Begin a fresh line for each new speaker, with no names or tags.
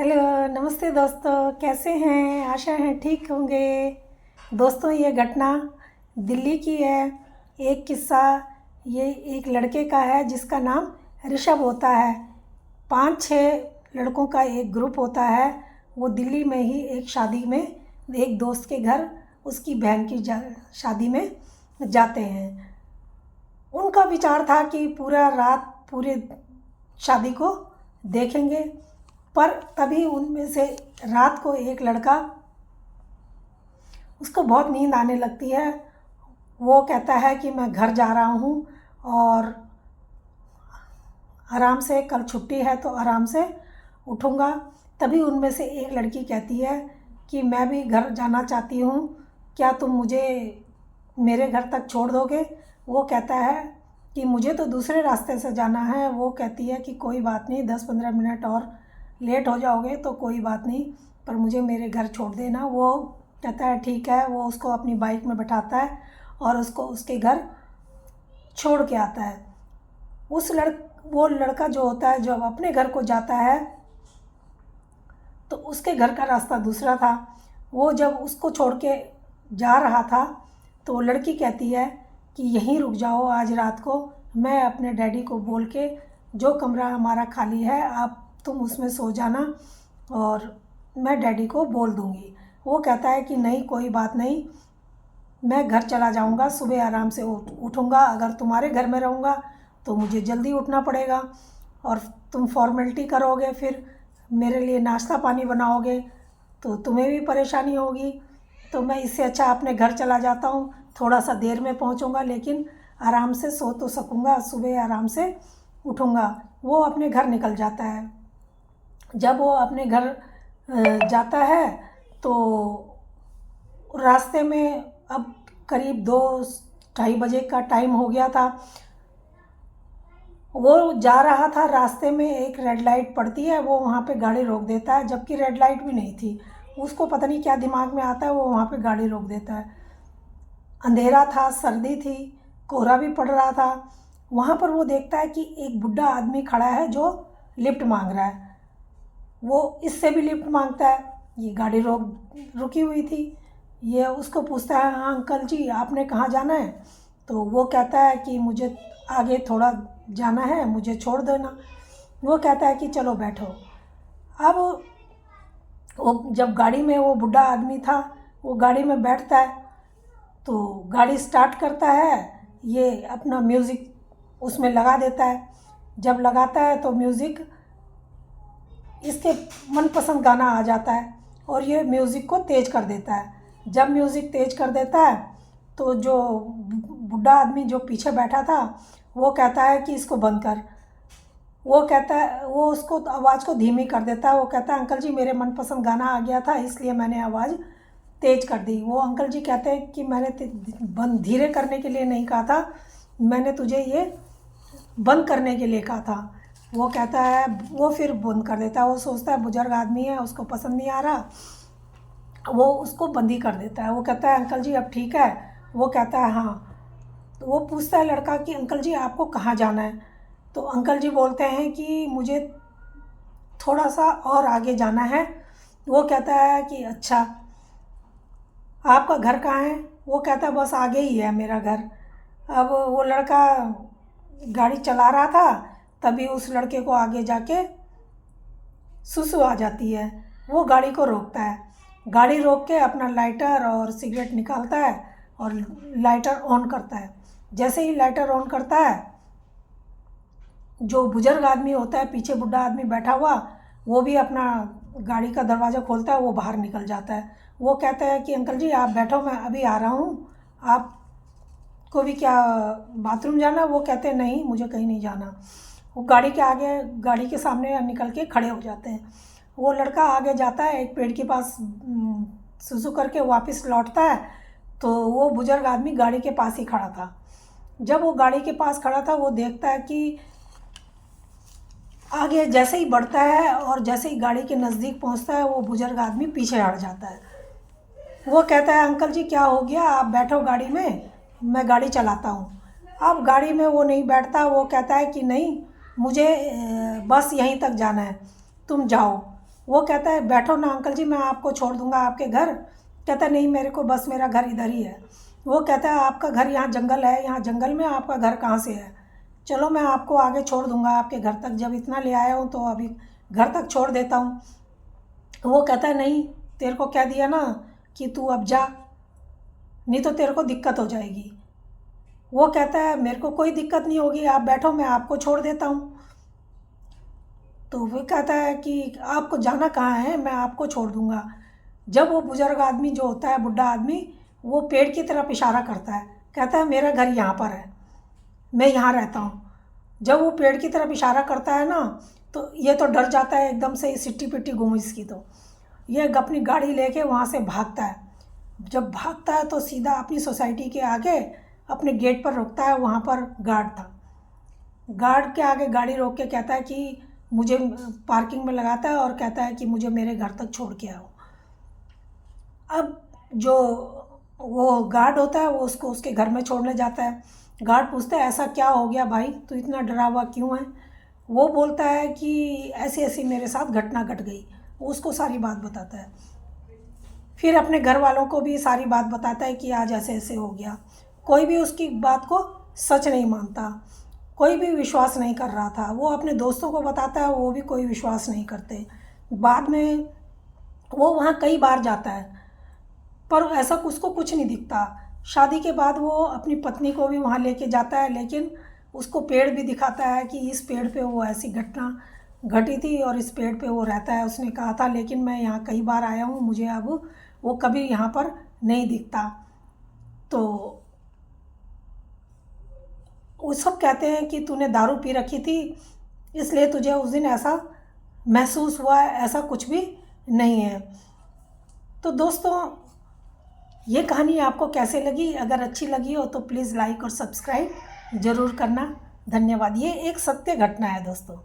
Hello, नमस्ते दोस्तों। कैसे हैं? आशा है ठीक होंगे। दोस्तों, ये घटना दिल्ली की है। एक किस्सा ये एक लड़के का है जिसका नाम ऋषभ होता है। 5-6 लड़कों का एक ग्रुप होता है। वो दिल्ली में ही एक शादी में एक दोस्त के घर उसकी बहन की शादी में जाते हैं। उनका विचार था कि पूरा रात पूरे शादी को देखेंगे, पर तभी उनमें से रात को एक लड़का, उसको बहुत नींद आने लगती है। वो कहता है कि मैं घर जा रहा हूँ और आराम से, कल छुट्टी है तो आराम से उठूँगा। तभी उनमें से एक लड़की कहती है कि मैं भी घर जाना चाहती हूँ, क्या तुम मुझे मेरे घर तक छोड़ दोगे? वो कहता है कि मुझे तो दूसरे रास्ते से जाना है। वो कहती है कि कोई बात नहीं, 10-15 मिनट और लेट हो जाओगे तो कोई बात नहीं, पर मुझे मेरे घर छोड़ देना। वो कहता है ठीक है। वो उसको अपनी बाइक में बैठाता है और उसको उसके घर छोड़ के आता है। वो लड़का जो होता है, जब अपने घर को जाता है तो उसके घर का रास्ता दूसरा था। वो जब उसको छोड़ के जा रहा था तो वो लड़की कहती है कि यहीं रुक जाओ आज रात को, मैं अपने डैडी को बोल के, जो कमरा हमारा खाली है आप तुम उसमें सो जाना और मैं डैडी को बोल दूँगी। वो कहता है कि नहीं, कोई बात नहीं, मैं घर चला जाऊँगा, सुबह आराम से उठूँगा। अगर तुम्हारे घर में रहूँगा तो मुझे जल्दी उठना पड़ेगा और तुम फॉर्मेलिटी करोगे, फिर मेरे लिए नाश्ता पानी बनाओगे तो तुम्हें भी परेशानी होगी। तो मैं इससे अच्छा अपने घर चला जाता हूँ, थोड़ा सा देर में पहुँचूँगा लेकिन आराम से सो तो सकूँगा, सुबह आराम से उठूँगा। वो अपने घर निकल जाता है। जब वो अपने घर जाता है तो रास्ते में, अब करीब 2-2:30 बजे का टाइम हो गया था। वो जा रहा था, रास्ते में एक रेड लाइट पड़ती है, वो वहाँ पे गाड़ी रोक देता है, जबकि रेड लाइट भी नहीं थी। उसको पता नहीं क्या दिमाग में आता है, वो वहाँ पे गाड़ी रोक देता है। अंधेरा था, सर्दी थी, कोहरा भी पड़ रहा था। वहाँ पर वो देखता है कि एक बुढ़ा आदमी खड़ा है जो लिफ्ट मांग रहा है। वो इससे भी लिफ्ट मांगता है। ये गाड़ी रुकी हुई थी। ये उसको पूछता है, हाँ अंकल जी, आपने कहाँ जाना है? तो वो कहता है कि मुझे आगे थोड़ा जाना है, मुझे छोड़ देना। वो कहता है कि चलो बैठो। अब वो जब गाड़ी में, वो बुढ़ा आदमी था, वो गाड़ी में बैठता है तो गाड़ी स्टार्ट करता है, ये अपना म्यूज़िक उसमें लगा देता है। जब लगाता है तो म्यूज़िक, इसके मनपसंद गाना आ जाता है और ये म्यूज़िक को तेज़ कर देता है। जब म्यूज़िक तेज़ कर देता है तो जो बुढ़ा आदमी जो पीछे बैठा था वो कहता है कि इसको बंद कर। वो कहता है, वो उसको आवाज़ को धीमी कर देता है। वो कहता है, अंकल जी मेरे मनपसंद गाना आ गया था इसलिए मैंने आवाज़ तेज़ कर दी। वो अंकल जी कहते हैं कि मैंने बंद धीरे करने के लिए नहीं कहा था, मैंने तुझे ये बंद करने के लिए कहा था। वो कहता है, वो फिर बंद कर देता है। वो सोचता है बुजुर्ग आदमी है, उसको पसंद नहीं आ रहा, वो उसको बंद ही कर देता है। वो कहता है, अंकल जी अब ठीक है? वो कहता है हाँ। तो वो पूछता है लड़का कि अंकल जी आपको कहाँ जाना है? तो अंकल जी बोलते हैं कि मुझे थोड़ा सा और आगे जाना है। वो कहता है कि अच्छा, आपका घर कहाँ है? वो कहता है बस आगे ही है मेरा घर। अब वो लड़का गाड़ी चला रहा था, तभी उस लड़के को आगे जाके सुसु आ जाती है। वो गाड़ी को रोकता है, गाड़ी रोक के अपना लाइटर और सिगरेट निकालता है और लाइटर ऑन करता है। जैसे ही लाइटर ऑन करता है, जो बुजुर्ग आदमी होता है, पीछे बुढ़ा आदमी बैठा हुआ, वो भी अपना गाड़ी का दरवाज़ा खोलता है, वो बाहर निकल जाता है। वो कहता है कि अंकल जी आप बैठो, मैं अभी आ रहा हूँ, आपको भी क्या बाथरूम जाना? वो कहते हैं नहीं, मुझे कहीं नहीं जाना। वो गाड़ी के आगे, गाड़ी के सामने निकल के खड़े हो जाते हैं। वो लड़का आगे जाता है, एक पेड़ के पास सुसु करके वापस लौटता है तो वो बुजुर्ग आदमी गाड़ी के पास ही खड़ा था। जब वो गाड़ी के पास खड़ा था, वो देखता है कि आगे जैसे ही बढ़ता है और जैसे ही गाड़ी के नज़दीक पहुंचता है, वो बुजुर्ग आदमी पीछे हट जाता है। वो कहता है, अंकल जी क्या हो गया, आप बैठो गाड़ी में, मैं गाड़ी चलाता हूँ। अब गाड़ी में वो नहीं बैठता। वो कहता है कि नहीं, मुझे बस यहीं तक जाना है, तुम जाओ। वो कहता है बैठो ना अंकल जी, मैं आपको छोड़ दूंगा आपके घर। कहता है नहीं, मेरे को बस मेरा घर इधर ही है। वो कहता है आपका घर यहाँ जंगल है, यहाँ जंगल में आपका घर कहाँ से है? चलो मैं आपको आगे छोड़ दूंगा आपके घर तक, जब इतना ले आया हूँ तो अभी घर तक छोड़ देता हूँ। वो कहता है नहीं, तेरे को कह दिया ना कि तू अब जा, नहीं तो तेरे को दिक्कत हो जाएगी। वो कहता है मेरे को कोई दिक्कत नहीं होगी, आप बैठो, मैं आपको छोड़ देता हूँ। तो वो कहता है कि आपको जाना कहाँ है, मैं आपको छोड़ दूँगा। जब वो बुज़ुर्ग आदमी जो होता है, बुढ़ा आदमी, वो पेड़ की तरफ इशारा करता है, कहता है मेरा घर यहाँ पर है, मैं यहाँ रहता हूँ। जब वो पेड़ की तरफ इशारा करता है ना, तो ये तो डर जाता है एकदम से, सिट्टी पिट्टी घूम इसकी। तो ये अपनी गाड़ी लेके वहाँ से भागता है। जब भागता है तो सीधा अपनी सोसाइटी के आगे अपने गेट पर रुकता है, वहाँ पर गार्ड था। गार्ड के आगे गाड़ी रोक के कहता है कि मुझे, पार्किंग में लगाता है और कहता है कि मुझे मेरे घर तक छोड़ के आओ। अब जो वो गार्ड होता है वो उसको उसके घर में छोड़ने जाता है। गार्ड पूछता है ऐसा क्या हो गया भाई, तू इतना डरा हुआ क्यों है? वो बोलता है कि ऐसी ऐसी मेरे साथ घटना घट गई। वो उसको सारी बात बताता है। फिर अपने घर वालों को भी सारी बात बताता है कि आज ऐसे ऐसे हो गया। कोई भी उसकी बात को सच नहीं मानता, कोई भी विश्वास नहीं कर रहा था। वो अपने दोस्तों को बताता है, वो भी कोई विश्वास नहीं करते। बाद में वो वहाँ कई बार जाता है पर ऐसा उसको कुछ नहीं दिखता। शादी के बाद वो अपनी पत्नी को भी वहाँ लेके जाता है, लेकिन उसको पेड़ भी दिखाता है कि इस पेड़ पे वो ऐसी घटना घटी थी और इस पेड़ पे वो रहता है। उसने कहा था लेकिन मैं यहाँ कई बार आया हूँ, मुझे अब वो कभी यहाँ पर नहीं दिखता। तो वो सब कहते हैं कि तूने दारू पी रखी थी इसलिए तुझे उस दिन ऐसा महसूस हुआ है, ऐसा कुछ भी नहीं है। तो दोस्तों, ये कहानी आपको कैसे लगी? अगर अच्छी लगी हो तो प्लीज़ लाइक और सब्सक्राइब ज़रूर करना। धन्यवाद। ये एक सत्य घटना है दोस्तों।